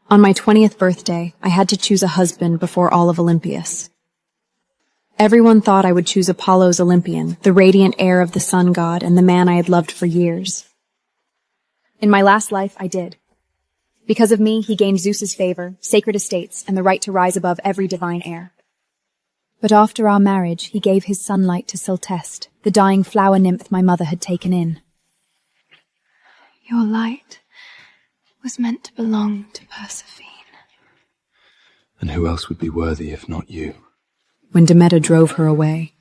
On my 20th birthday, I had to choose a husband before all of Olympus. Everyone thought I would choose Apollo's Olympian, the radiant heir of the sun god and the man I had loved for years. In my last life, I did. Because of me, he gained Zeus's favor, sacred estates, and the right to rise above every divine heir. But after our marriage, he gave his sunlight to Siltest, the dying flower nymph my mother had taken in. Your light was meant to belong to Persephone. And who else would be worthy if not you? When Demeter drove her away,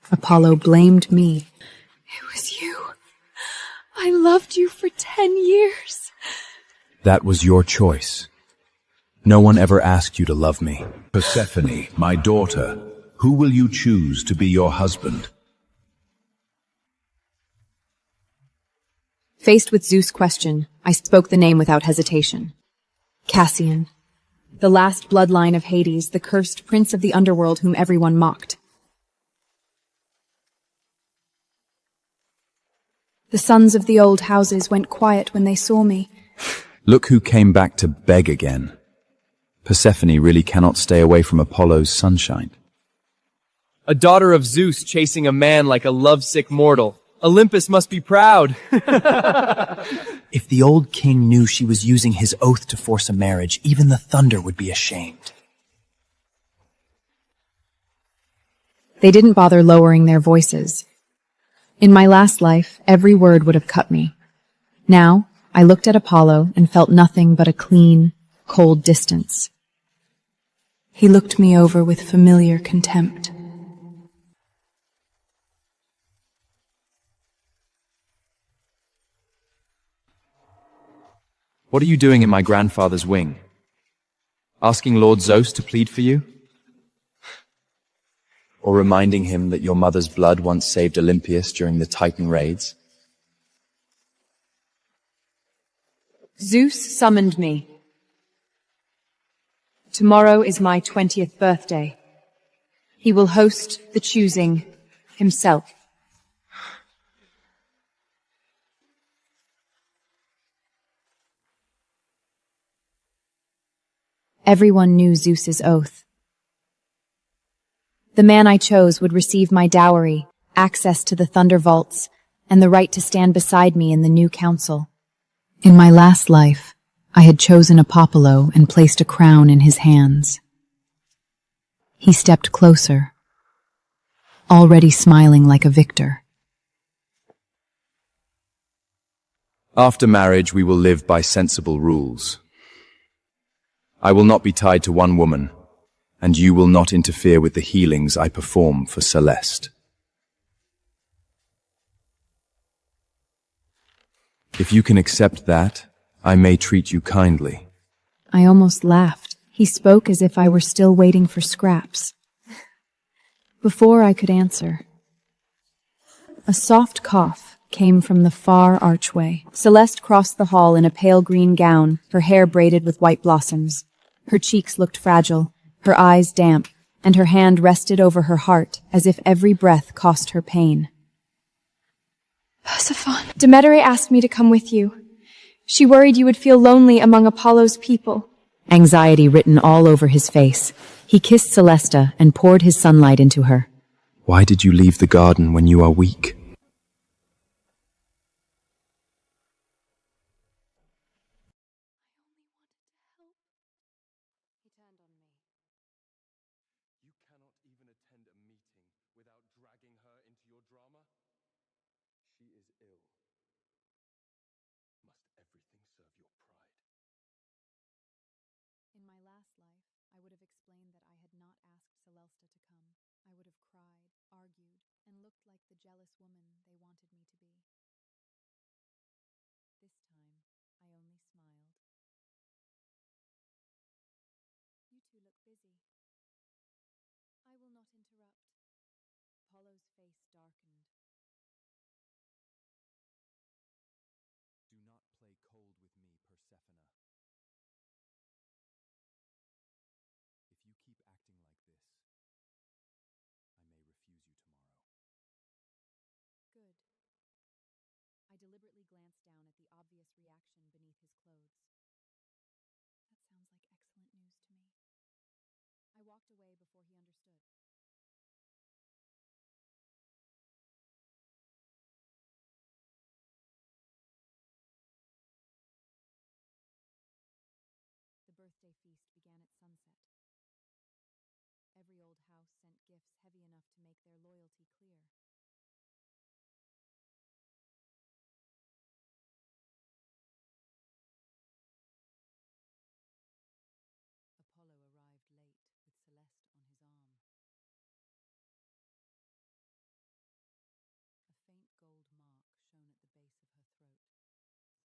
Apollo blamed me. It was you. I loved you for 10 years. That was your choice. No one ever asked you to love me. Persephone, my daughter, who will you choose to be your husband? Faced with Zeus' question, I spoke the name without hesitation. Cassian, the last bloodline of Hades, the cursed prince of the Underworld whom everyone mocked. The sons of the old houses went quiet when they saw me. Look who came back to beg again. Persephone really cannot stay away from Apollo's sunshine. A daughter of Zeus chasing a man like a lovesick mortal. Olympus must be proud. If the old king knew she was using his oath to force a marriage, even the thunder would be ashamed. They didn't bother lowering their voices. In my last life, every word would have cut me. Now, I looked at Apollo and felt nothing but a clean, cold distance. He looked me over with familiar contempt. What are you doing in my grandfather's wing? Asking Lord Zeus to plead for you? Or reminding him that your mother's blood once saved Olympus during the Titan raids? Zeus summoned me. Tomorrow is my 20th birthday. He will host the choosing himself. Everyone knew Zeus's oath. The man I chose would receive my dowry, access to the Thunder Vaults, and the right to stand beside me in the new council. In my last life, I had chosen Apollo and placed a crown in his hands. He stepped closer, already smiling like a victor. After marriage, we will live by sensible rules. I will not be tied to one woman, and you will not interfere with the healings I perform for Celeste. If you can accept that, I may treat you kindly. I almost laughed. He spoke as if I were still waiting for scraps. Before I could answer, a soft cough came from the far archway. Celeste crossed the hall in a pale green gown, her hair braided with white blossoms. Her cheeks looked fragile, her eyes damp, and her hand rested over her heart as if every breath cost her pain. Persephone. Demeter asked me to come with you. She worried you would feel lonely among Apollo's people. Anxiety written all over his face. He kissed Celesta and poured his sunlight into her. Why did you leave the garden when you are weak? In my last life, I would have explained that I had not asked Celesta to come. I would have cried, argued, and looked like the jealous woman they wanted me to be. This time, I only smiled. You two look busy. I will not interrupt. Apollo's face darkened. Do not play cold with me, Persephone. If you keep acting like this, I may refuse you tomorrow. Good. I deliberately glanced down at the obvious reaction beneath his clothes. That walked away before he understood. The birthday feast began at sunset. Every old house sent gifts heavy enough to make their loyalty clear. Apollo arrived late with Celeste on his arm. A faint gold mark shone at the base of her throat.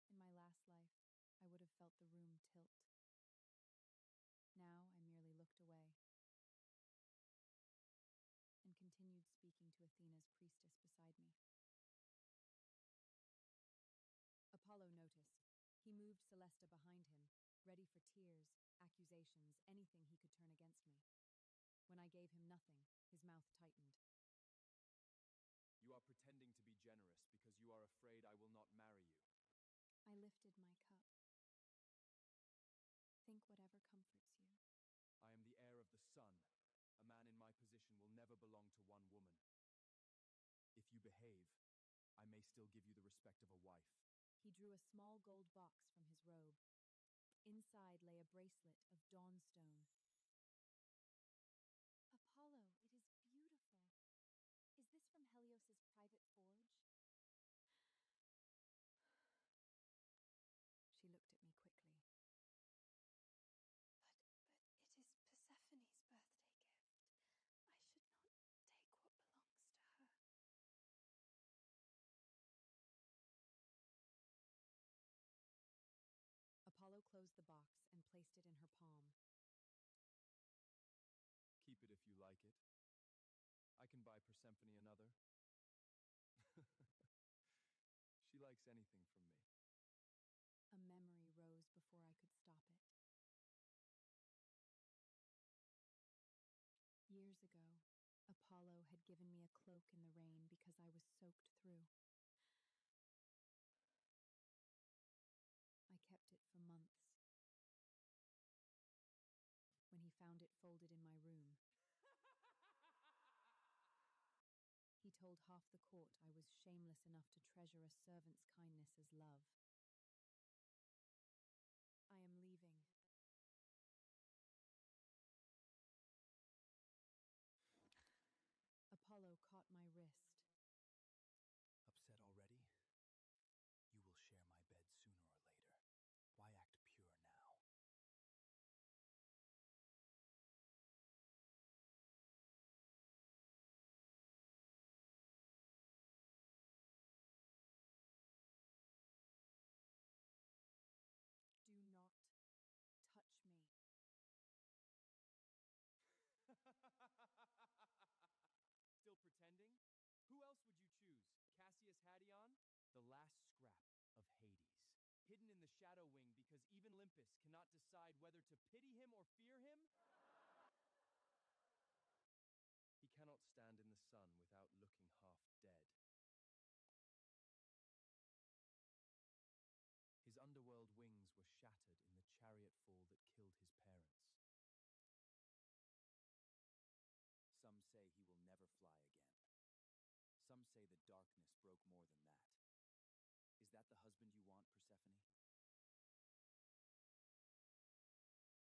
In my last life, I would have felt the room tilt. Now I merely looked away and continued speaking to Athena's priestess beside me. Apollo noticed. He moved Celesta behind him, ready for tears, accusations, anything he could turn against me. When I gave him nothing, his mouth tightened. You are pretending to be generous because you are afraid I will not marry you. I lifted my cup. Think whatever comforts you. I am the heir of the sun. A man in my position will never belong to one woman. If you behave, I may still give you the respect of a wife. He drew a small gold box from his robe. Inside lay a bracelet of dawnstone. Apollo, it is beautiful. Is this from Helios's private forge? She looked at me quickly. But it is Persephone's birthday gift. I should not take what belongs to her. Apollo closed the box and placed it in her palm. Keep it if you like it. I can buy Persephone another. She likes anything from me. A memory rose before I could stop it. Years ago, Apollo had given me a cloak in the rain because I was soaked through. I kept it for months. When he found it folded in my room, he told half the court I was shameless enough to treasure a servant's kindness as love. I am leaving. Apollo caught my wrist. Upset already? You will share my bed sooner or later. Why act pure now? Do not touch me. Still pretending? Who else would you choose? Cassius Hadeon? The last scrap of Hades. Hidden in the shadow wing because even Olympus cannot decide whether to pity him or fear him? He cannot stand in the sun without looking half dead. His underworld wings were shattered in the chariot fall that killed his parents. Some say he will never fly again. Some say the darkness broke more than that. Is that the husband you want, Persephone?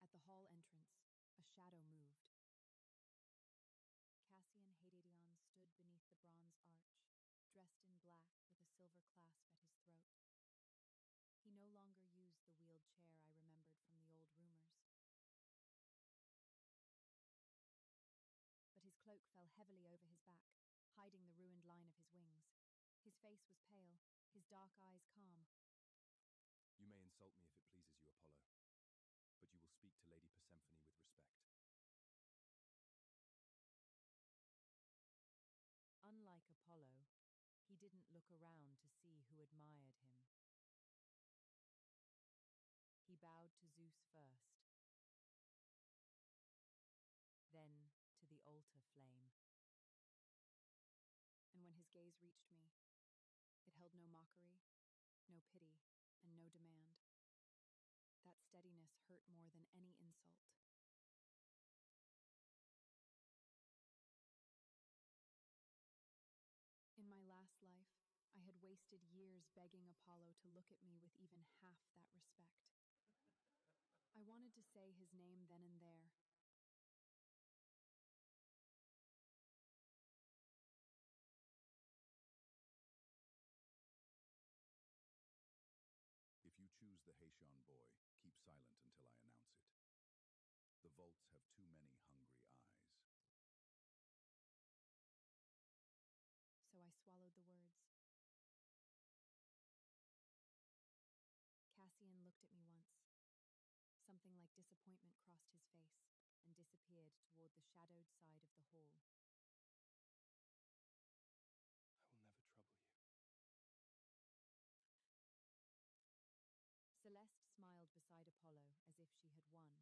At the hall entrance, a shadow moved. Cassian Hadadion stood beneath the bronze arch, dressed in black with a silver clasp at his throat. He no longer used the wheeled chair I remembered from the old rumors. But his cloak fell heavily over his back, hiding the ruined line of his wings. His face was pale, his dark eyes calm. You may insult me if it pleases you, Apollo, but you will speak to Lady Persephone with respect. Unlike Apollo, he didn't look around to see who admired him. He bowed to Zeus first, then to the altar flame. And when his gaze reached me, it held no mockery, no pity, and no demand. That steadiness hurt more than any insult. wasted years begging Apollo to look at me with even half that respect. I wanted to say his name then and there. If you choose the Haitian boy, keep silent until I announce it. The vaults have too many hungry eyes. So I swallowed the words. Cassian looked at me once. Something like disappointment crossed his face and disappeared toward the shadowed side of the hall. I will never trouble you. Celeste smiled beside Apollo as if she had won.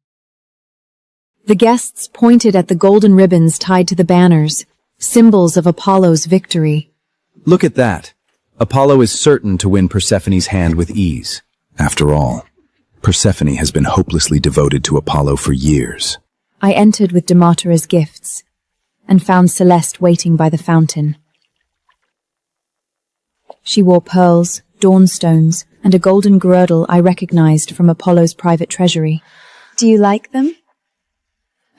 The guests pointed at the golden ribbons tied to the banners, symbols of Apollo's victory. Look at that. Apollo is certain to win Persephone's hand with ease. After all, Persephone has been hopelessly devoted to Apollo for years. I entered with Demeter's gifts and found Celeste waiting by the fountain. She wore pearls, dawnstones, and a golden girdle I recognized from Apollo's private treasury. Do you like them?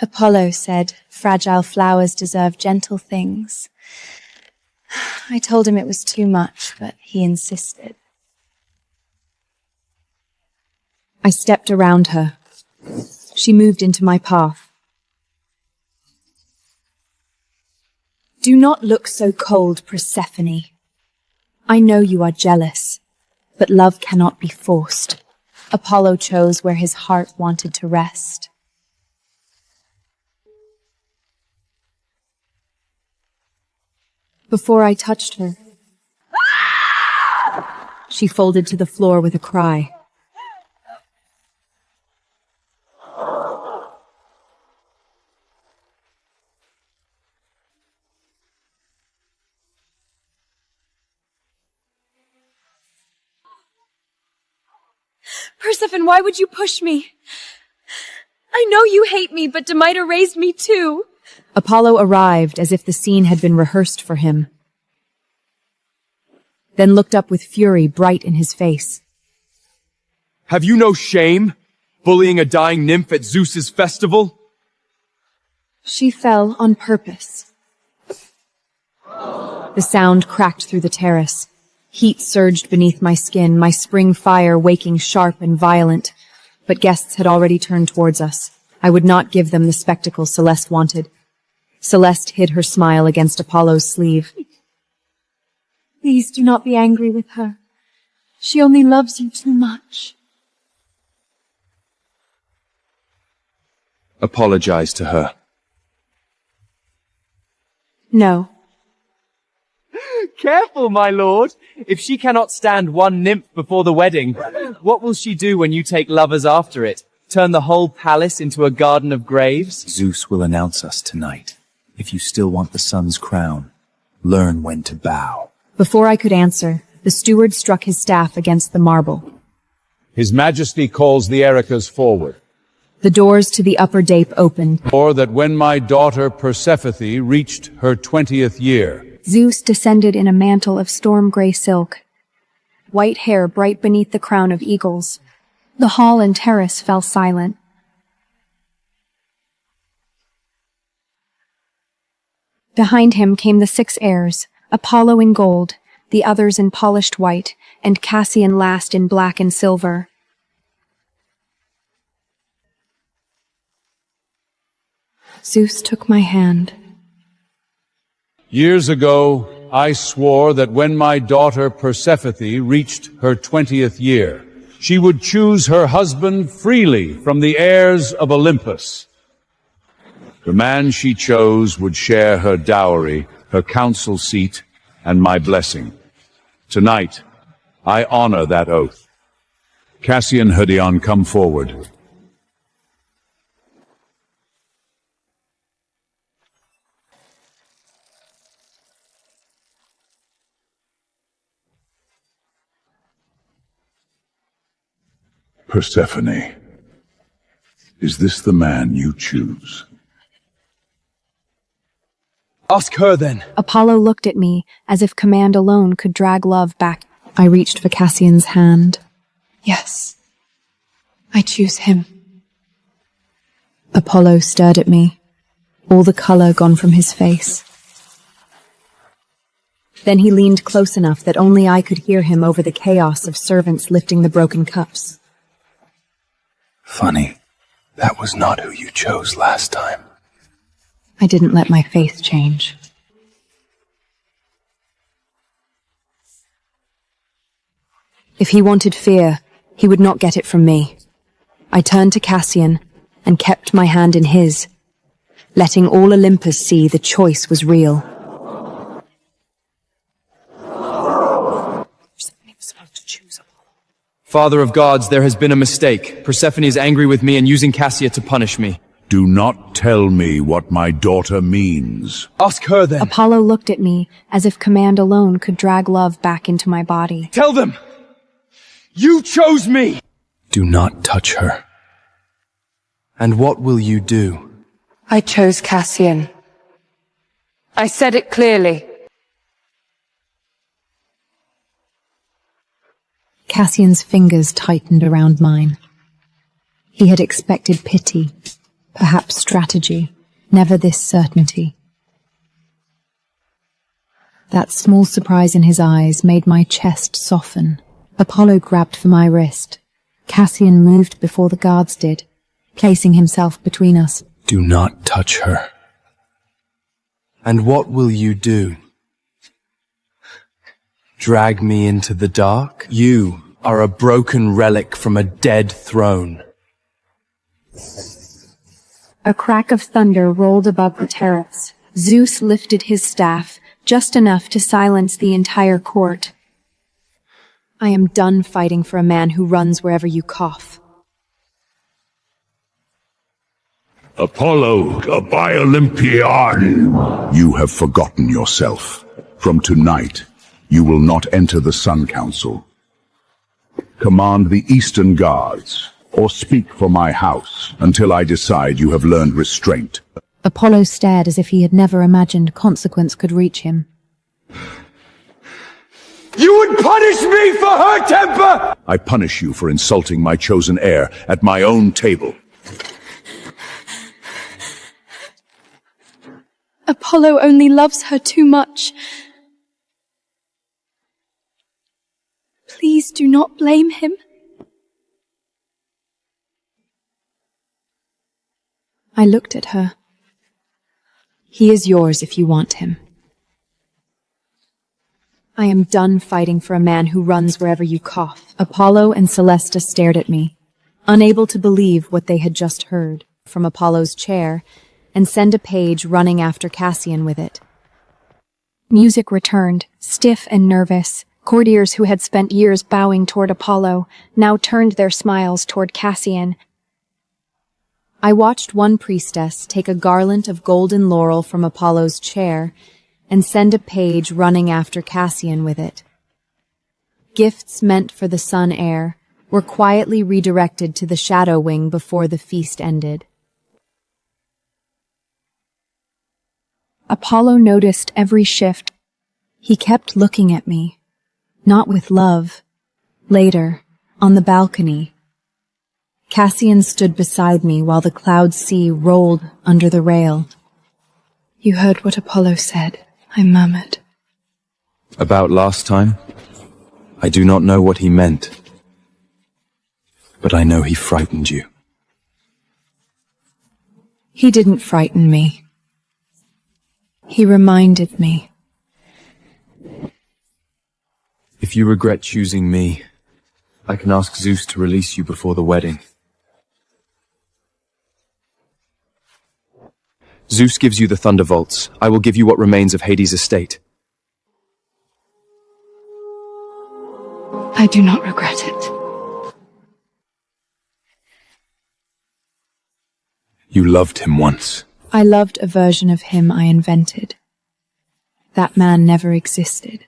Apollo said fragile flowers deserve gentle things. I told him it was too much, but he insisted. I stepped around her. She moved into my path. Do not look so cold, Persephone. I know you are jealous, but love cannot be forced. Apollo chose where his heart wanted to rest. Before I touched her, she folded to the floor with a cry. Persephone, why would you push me? I know you hate me, but Demeter raised me too. Apollo arrived as if the scene had been rehearsed for him, then looked up with fury bright in his face. Have you no shame? Bullying a dying nymph at Zeus's festival? She fell on purpose. The sound cracked through the terrace. Heat surged beneath my skin, my spring fire waking sharp and violent. But guests had already turned towards us. I would not give them the spectacle Celeste wanted. Celeste hid her smile against Apollo's sleeve. Please do not be angry with her. She only loves you too much. Apologize to her. No. Careful, my lord. If she cannot stand one nymph before the wedding, what will she do when you take lovers after it? Turn the whole palace into a garden of graves? Zeus will announce us tonight. If you still want the sun's crown, learn when to bow. Before I could answer, the steward struck his staff against the marble. His Majesty calls the Ericas forward. The doors to the upper deep opened. Or that when my daughter Persephone reached her 20th year, Zeus descended in a mantle of storm-gray silk, white hair bright beneath the crown of eagles. The hall and terrace fell silent. Behind him came the 6 heirs, Apollo in gold, the others in polished white, and Cassian last in black and silver. Zeus took my hand. years ago, I swore that when my daughter Persephone reached her 20th year, she would choose her husband freely from the heirs of Olympus. The man she chose would share her dowry, her council seat, and my blessing. Tonight, I honor that oath. Cassian Hodion, come forward. Persephone, is this the man you choose? Ask her then. Apollo looked at me as if command alone could drag love back. I reached for Cassian's hand. Yes. I choose him. Apollo stared at me, all the color gone from his face. Then he leaned close enough that only I could hear him over the chaos of servants lifting the broken cups. Funny, that was not who you chose last time. I didn't let my faith change. If he wanted fear, he would not get it from me. I turned to Cassian and kept my hand in his, letting all Olympus see the choice was real. Father of gods, there has been a mistake. Persephone is angry with me and using Cassia to punish me. Do not tell me what my daughter means. Ask her then. Apollo looked at me as if command alone could drag love back into my body. Tell them! You chose me! Do not touch her. And what will you do? I chose Cassian. I said it clearly. Cassian's fingers tightened around mine. He had expected pity, perhaps strategy, never this certainty. That small surprise in his eyes made my chest soften. Apollo grabbed for my wrist. Cassian moved before the guards did, placing himself between us. Do not touch her. And what will you do? Drag me into the dark? You are a broken relic from a dead throne. A crack of thunder rolled above the terrace. Zeus lifted his staff, just enough to silence the entire court. I am done fighting for a man who runs wherever you cough. Apollo, a bi-Olympian. You have forgotten yourself. From tonight, you will not enter the Sun Council. Command the Eastern Guards, or speak for my house until I decide you have learned restraint. Apollo stared as if he had never imagined consequence could reach him. You would punish me for her temper! I punish you for insulting my chosen heir at my own table. Apollo only loves her too much. Please do not blame him. I looked at her. He is yours if you want him. I am done fighting for a man who runs wherever you cough. Apollo and Celesta stared at me, unable to believe what they had just heard from Apollo's chair, and send a page running after Cassian with it. Music returned, stiff and nervous. Courtiers who had spent years bowing toward Apollo now turned their smiles toward Cassian. I watched one priestess take a garland of golden laurel from Apollo's chair and send a page running after Cassian with it. Gifts meant for the sun heir were quietly redirected to the shadow wing before the feast ended. Apollo noticed every shift. He kept looking at me, not with love. Later, on the balcony, Cassian stood beside me while the cloud sea rolled under the rail. You heard what Apollo said, I murmured. About last time? I do not know what he meant, but I know he frightened you. He didn't frighten me. He reminded me. If you regret choosing me, I can ask Zeus to release you before the wedding. Zeus gives you the thunderbolts. I will give you what remains of Hades' estate. I do not regret it. You loved him once. I loved a version of him I invented. That man never existed.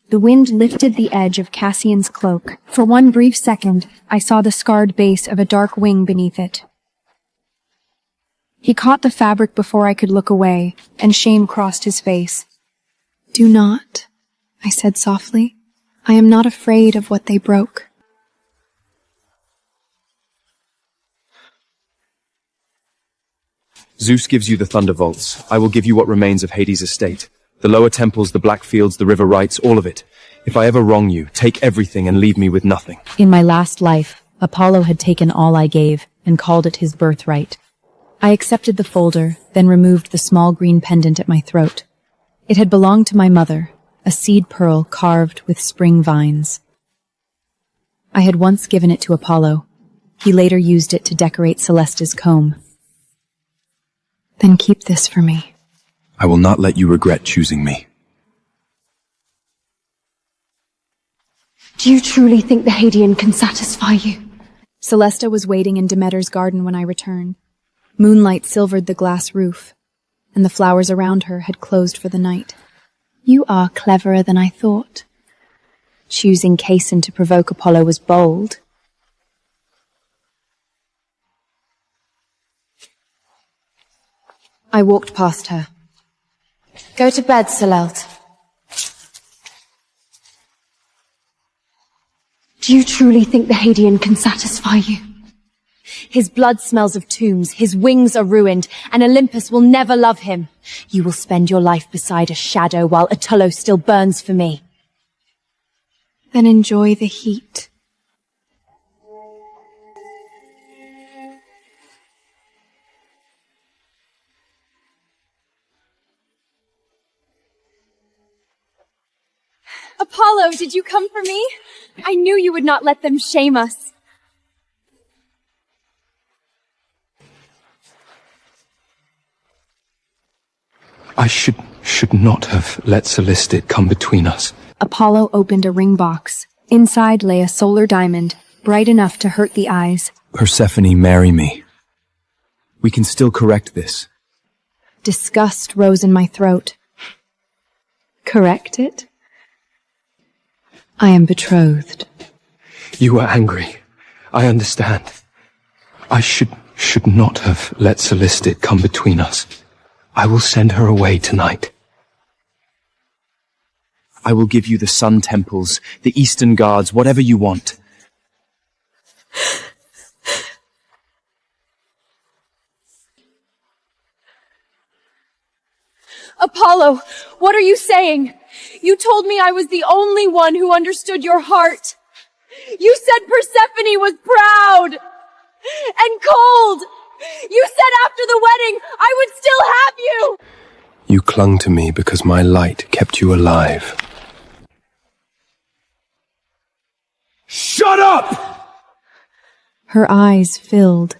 The wind lifted the edge of Cassian's cloak. For one brief second, I saw the scarred base of a dark wing beneath it. He caught the fabric before I could look away, and shame crossed his face. "Do not," I said softly. "I am not afraid of what they broke." Zeus gives you the thunderbolts. I will give you what remains of Hades' estate. The lower temples, the black fields, the river rights, all of it. If I ever wrong you, take everything and leave me with nothing. In my last life, Apollo had taken all I gave and called it his birthright. I accepted the folder, then removed the small green pendant at my throat. It had belonged to my mother, a seed pearl carved with spring vines. I had once given it to Apollo. He later used it to decorate Celesta's comb. "Then keep this for me." I will not let you regret choosing me. Do you truly think the Hadean can satisfy you? Celesta was waiting in Demeter's garden when I returned. Moonlight silvered the glass roof, and the flowers around her had closed for the night. You are cleverer than I thought. Choosing Cason to provoke Apollo was bold. I walked past her. Go to bed, Celeste. Do you truly think the Hadean can satisfy you? His blood smells of tombs, his wings are ruined, and Olympus will never love him. You will spend your life beside a shadow while Atullo still burns for me. Then enjoy the heat. Apollo, did you come for me? I knew you would not let them shame us. I should not have let Celeste come between us. Apollo opened a ring box. Inside lay a solar diamond, bright enough to hurt the eyes. Persephone, marry me. We can still correct this. Disgust rose in my throat. Correct it? I am betrothed. You are angry. I understand. I should not have let Celeste come between us. I will send her away tonight. I will give you the sun temples, the eastern guards, whatever you want. Apollo, what are you saying? You told me I was the only one who understood your heart. You said Persephone was proud and cold. You said after the wedding I would still have you. You clung to me because my light kept you alive. Shut up! Her eyes filled.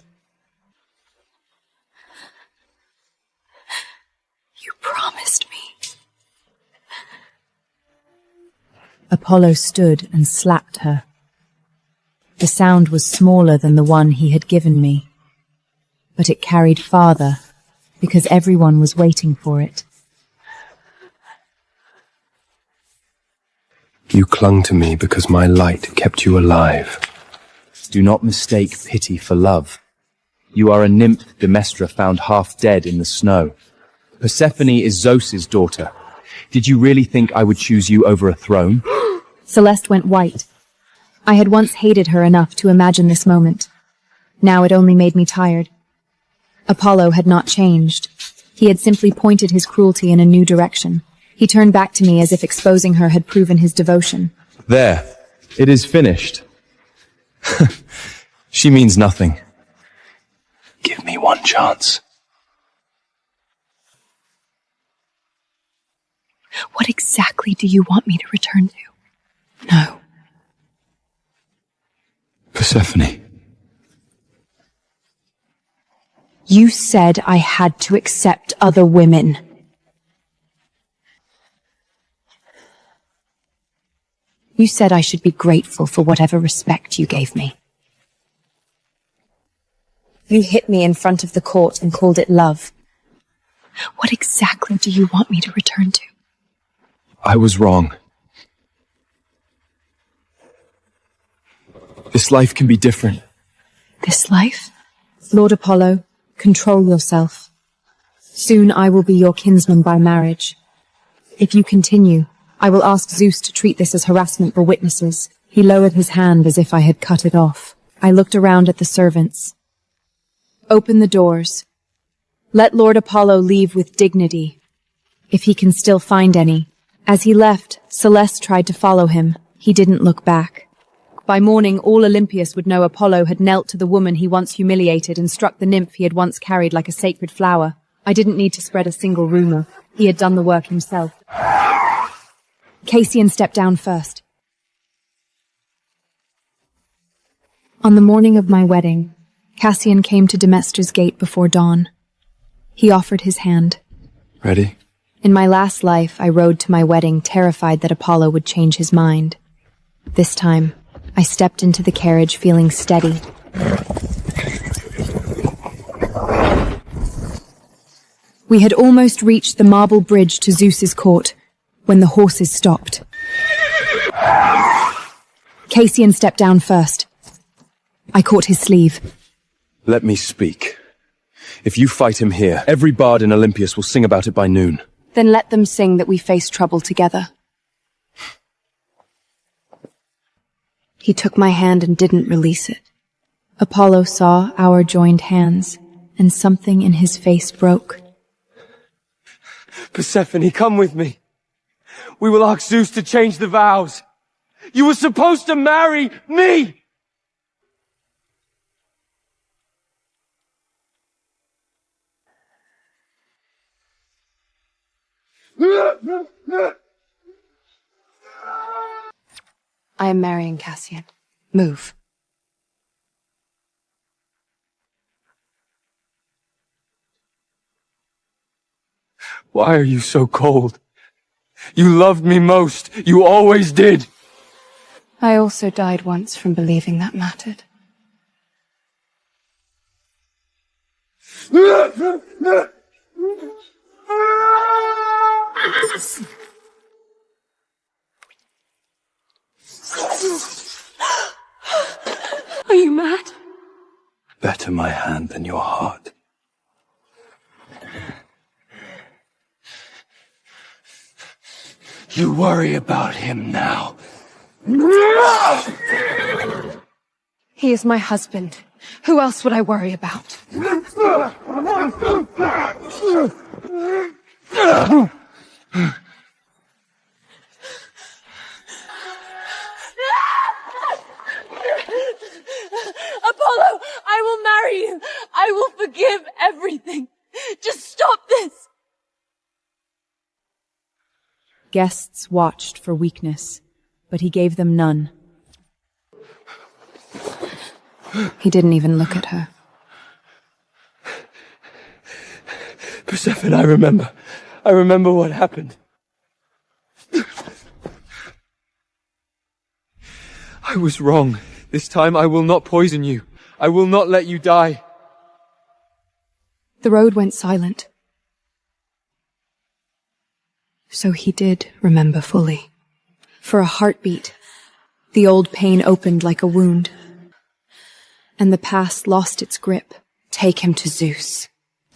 You promised me. Apollo stood and slapped her. The sound was smaller than the one he had given me, but it carried farther because everyone was waiting for it. You clung to me because my light kept you alive. Do not mistake pity for love. You are a nymph Demestra found half dead in the snow. Persephone is Zeus's daughter. Did you really think I would choose you over a throne? Celeste went white. I had once hated her enough to imagine this moment. Now it only made me tired. Apollo had not changed. He had simply pointed his cruelty in a new direction. He turned back to me as if exposing her had proven his devotion. There. It is finished. She means nothing. Give me one chance. What exactly do you want me to return to? No. Persephone. You said I had to accept other women. You said I should be grateful for whatever respect you gave me. You hit me in front of the court and called it love. What exactly do you want me to return to? I was wrong. This life can be different. This life? Lord Apollo, Control yourself. Soon I will be your kinsman by marriage. If you continue, I will ask Zeus to treat this as harassment for witnesses. He lowered his hand as if I had cut it off. I looked around at the servants. Open the doors. Let Lord Apollo leave with dignity, if he can still find any. As he left, Celeste tried to follow him. He didn't look back. By morning, all Olympus would know Apollo had knelt to the woman he once humiliated and struck the nymph he had once carried like a sacred flower. I didn't need to spread a single rumor. He had done the work himself. Cassian stepped down first. On the morning of my wedding, Cassian came to Demester's gate before dawn. He offered his hand. Ready? In my last life, I rode to my wedding terrified that Apollo would change his mind. This time, I stepped into the carriage feeling steady. We had almost reached the marble bridge to Zeus's court when the horses stopped. Cassian stepped down first. I caught his sleeve. Let me speak. If you fight him here, every bard in Olympus will sing about it by noon. Then let them sing that we face trouble together. He took my hand and didn't release it. Apollo saw our joined hands, and something in his face broke. Persephone, come with me. We will ask Zeus to change the vows. You were supposed to marry me! I am marrying Cassian. Move. Why are you so cold? You loved me most. You always did. I also died once from believing that mattered. Are you mad? Better my hand than your heart. You worry about him now. He is my husband. Who else would I worry about? Apollo, I will marry you. I will forgive everything. Just stop this. Guests watched for weakness, but he gave them none. He didn't even look at her. Persephone, I remember. I remember what happened. I was wrong. This time I will not poison you. I will not let you die. The road went silent. So he did remember fully. For a heartbeat, the old pain opened like a wound, and the past lost its grip. Take him to Zeus,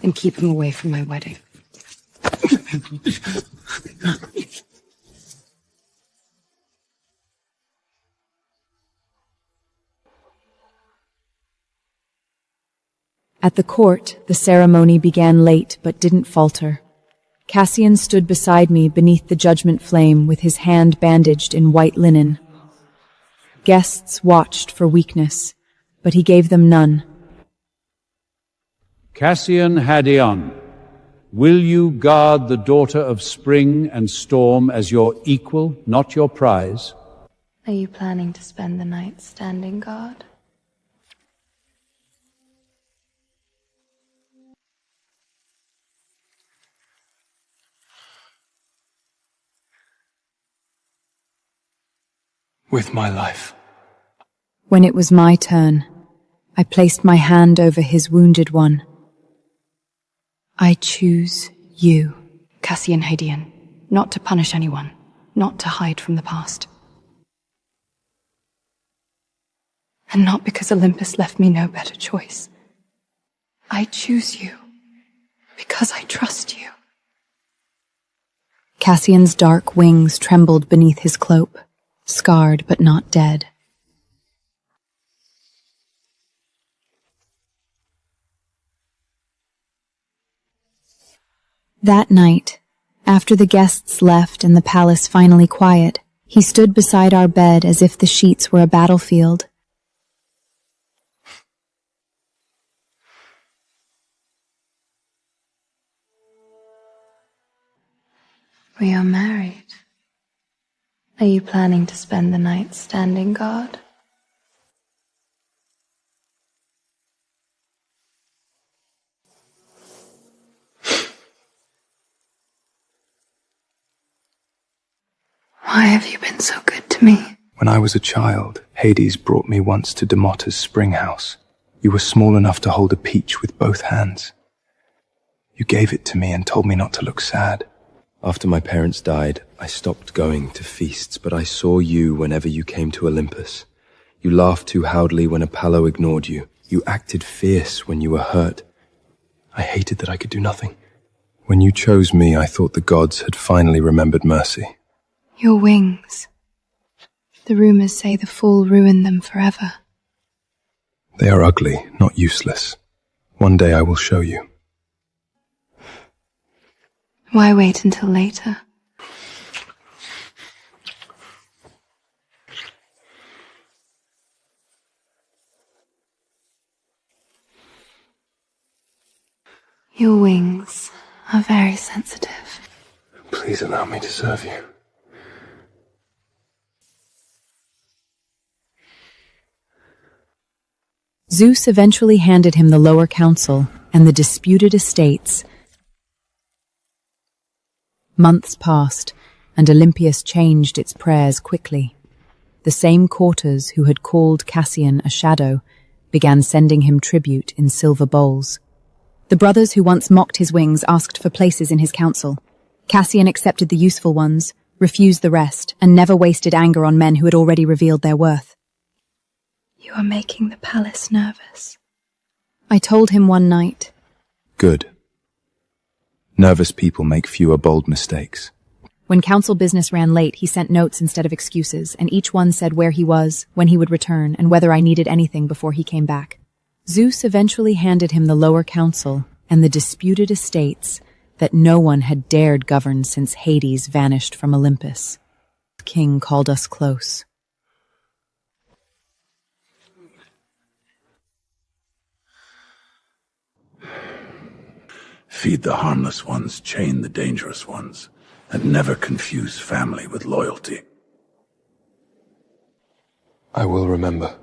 and keep him away from my wedding. At the court, the ceremony began late but didn't falter. Cassian stood beside me beneath the judgment flame with his hand bandaged in white linen. Guests watched for weakness, but he gave them none. Cassian Hadion, will you guard the daughter of spring and storm as your equal, not your prize? Are you planning to spend the night standing guard? With my life. When it was my turn, I placed my hand over his wounded one. I choose you. Cassian Hadion, not to punish anyone, not to hide from the past. And not because Olympus left me no better choice. I choose you because I trust you. Cassian's dark wings trembled beneath his cloak, scarred but not dead. That night, after the guests left and the palace finally quiet, he stood beside our bed as if the sheets were a battlefield. We are married. Are you planning to spend the night standing guard? Why have you been so good to me? When I was a child, Hades brought me once to Demota's spring house. You were small enough to hold a peach with both hands. You gave it to me and told me not to look sad. After my parents died, I stopped going to feasts, but I saw you whenever you came to Olympus. You laughed too loudly when Apollo ignored you. You acted fierce when you were hurt. I hated that I could do nothing. When you chose me, I thought the gods had finally remembered mercy. Your wings. The rumors say the fool ruined them forever. They are ugly, not useless. One day I will show you. Why wait until later? Your wings are very sensitive. Please allow me to serve you. Zeus eventually handed him the lower council and the disputed estates. Months passed, and Olympus changed its prayers quickly. The same courtiers who had called Cassian a shadow began sending him tribute in silver bowls. The brothers who once mocked his wings asked for places in his council. Cassian accepted the useful ones, refused the rest, and never wasted anger on men who had already revealed their worth. You are making the palace nervous. I told him one night. Good. Nervous people make fewer bold mistakes. When council business ran late, he sent notes instead of excuses, and each one said where he was, when he would return, and whether I needed anything before he came back. Zeus eventually handed him the lower council and the disputed estates that no one had dared govern since Hades vanished from Olympus. The king called us close. Feed the harmless ones, chain the dangerous ones, and never confuse family with loyalty. I will remember.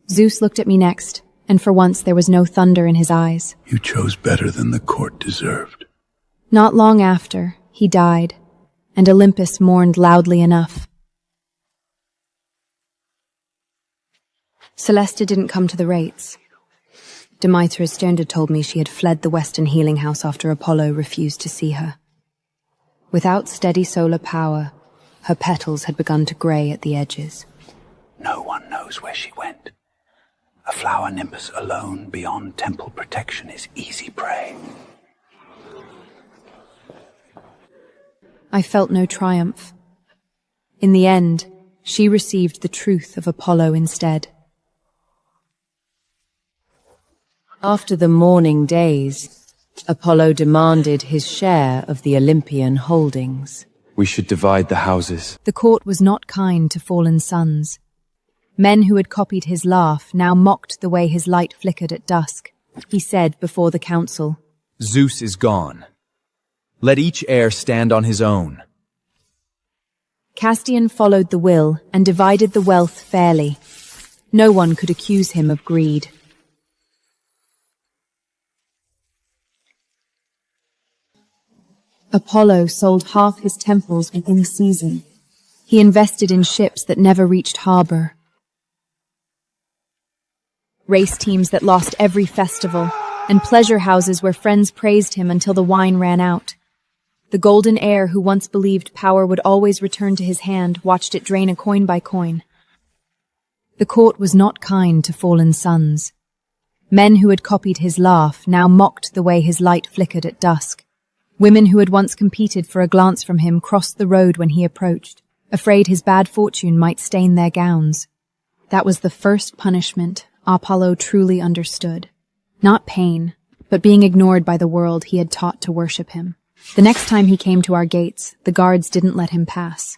Zeus looked at me next, and for once there was no thunder in his eyes. You chose better than the court deserved. Not long after, he died, and Olympus mourned loudly enough. Celesta didn't come to the rates. Demetra's standard told me she had fled the Western healing house after Apollo refused to see her. Without steady solar power, her petals had begun to grey at the edges. No one knows where she went. A flower nimbus alone beyond temple protection is easy prey. I felt no triumph. In the end, she received the truth of Apollo instead. After the mourning days, Apollo demanded his share of the Olympian holdings. We should divide the houses. The court was not kind to fallen sons. Men who had copied his laugh now mocked the way his light flickered at dusk. He said before the council, Zeus is gone. Let each heir stand on his own. Castian followed the will and divided the wealth fairly. No one could accuse him of greed. Apollo sold half his temples within season. He invested in ships that never reached harbor. Race teams that lost every festival, and pleasure houses where friends praised him until the wine ran out. The golden heir who once believed power would always return to his hand watched it drain a coin by coin. The court was not kind to fallen sons. Men who had copied his laugh now mocked the way his light flickered at dusk. Women who had once competed for a glance from him crossed the road when he approached, afraid his bad fortune might stain their gowns. That was the first punishment Apollo truly understood. Not pain, but being ignored by the world he had taught to worship him. The next time he came to our gates, the guards didn't let him pass.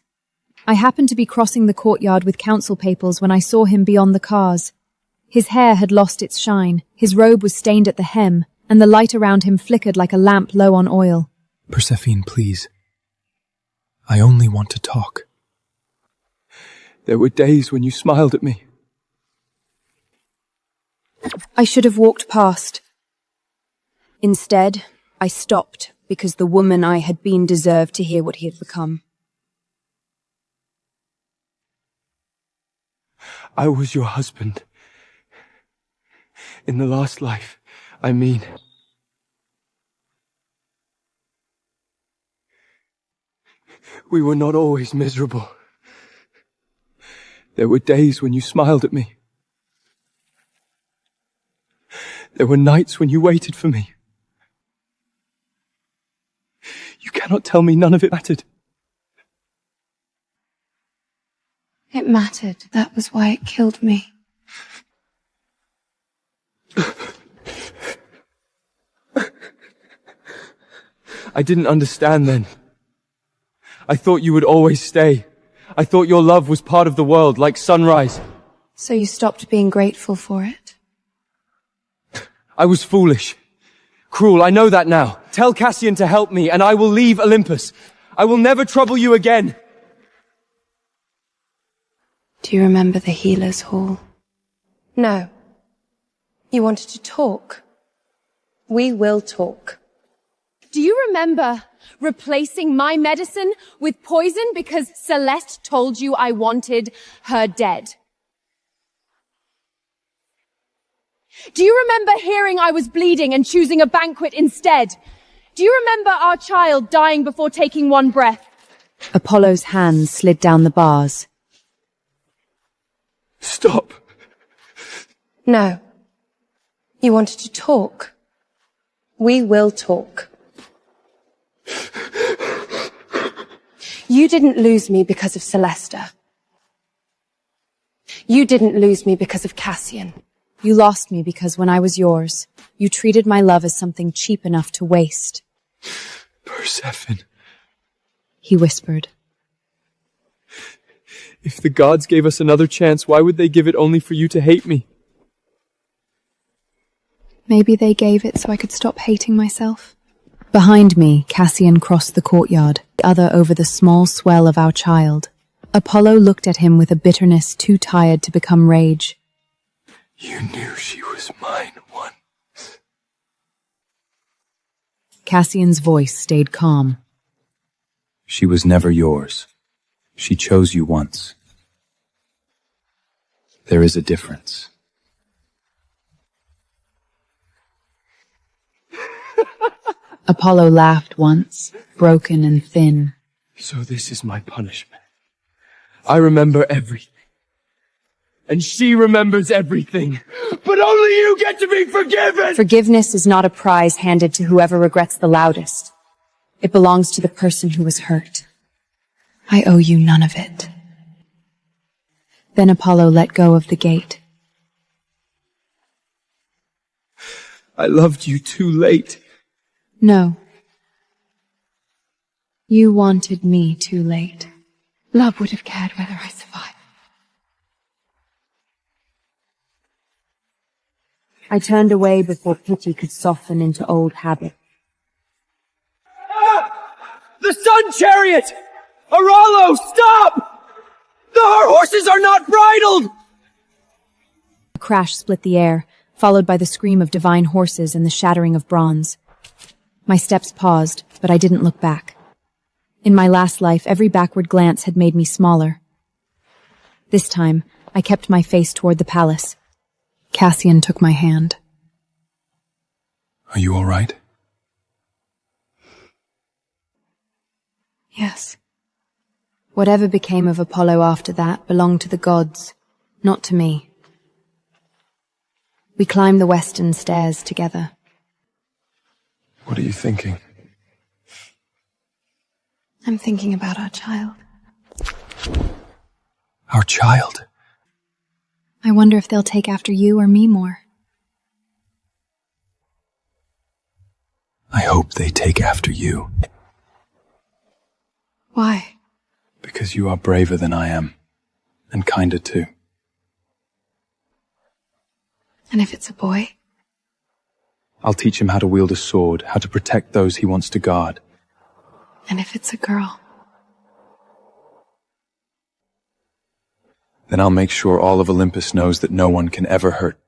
I happened to be crossing the courtyard with council papers when I saw him beyond the cars. His hair had lost its shine, his robe was stained at the hem, and the light around him flickered like a lamp low on oil. Persephone, please. I only want to talk. There were days when you smiled at me. I should have walked past. Instead, I stopped because the woman I had been deserved to hear what he had become. I was your husband. In the last life, I mean. We were not always miserable. There were days when you smiled at me. There were nights when you waited for me. You cannot tell me none of it mattered. It mattered. That was why it killed me. I didn't understand then. I thought you would always stay. I thought your love was part of the world, like sunrise. So you stopped being grateful for it? I was foolish. Cruel, I know that now. Tell Cassian to help me, and I will leave Olympus. I will never trouble you again. Do you remember the healer's hall? No. You wanted to talk. We will talk. Do you remember replacing my medicine with poison because Celeste told you I wanted her dead? Do you remember hearing I was bleeding and choosing a banquet instead? Do you remember our child dying before taking one breath? Apollo's hands slid down the bars. Stop. No. You wanted to talk. We will talk. You didn't lose me because of Celesta. You didn't lose me because of Cassian. You lost me because when I was yours, you treated my love as something cheap enough to waste. Persephone. He whispered. If the gods gave us another chance, why would they give it only for you to hate me? Maybe they gave it so I could stop hating myself. Behind me, Cassian crossed the courtyard, the other over the small swell of our child. Apollo looked at him with a bitterness too tired to become rage. You knew she was mine once. Cassian's voice stayed calm. She was never yours. She chose you once. There is a difference. Apollo laughed once, broken and thin. So this is my punishment. I remember everything. And she remembers everything. But only you get to be forgiven! Forgiveness is not a prize handed to whoever regrets the loudest. It belongs to the person who was hurt. I owe you none of it. Then Apollo let go of the gate. I loved you too late. No. You wanted me too late. Love would have cared whether I survived. I turned away before pity could soften into old habit. The sun chariot! Arallo, stop! Our horses are not bridled! A crash split the air, followed by the scream of divine horses and the shattering of bronze. My steps paused, but I didn't look back. In my last life, every backward glance had made me smaller. This time, I kept my face toward the palace. Cassian took my hand. Are you all right? Yes. Whatever became of Apollo after that belonged to the gods, not to me. We climb the western stairs together. What are you thinking? I'm thinking about our child. Our child? I wonder if they'll take after you or me more. I hope they take after you. Why? Because you are braver than I am. And kinder too. And if it's a boy? I'll teach him how to wield a sword, how to protect those he wants to guard. And if it's a girl? Then I'll make sure all of Olympus knows that no one can ever hurt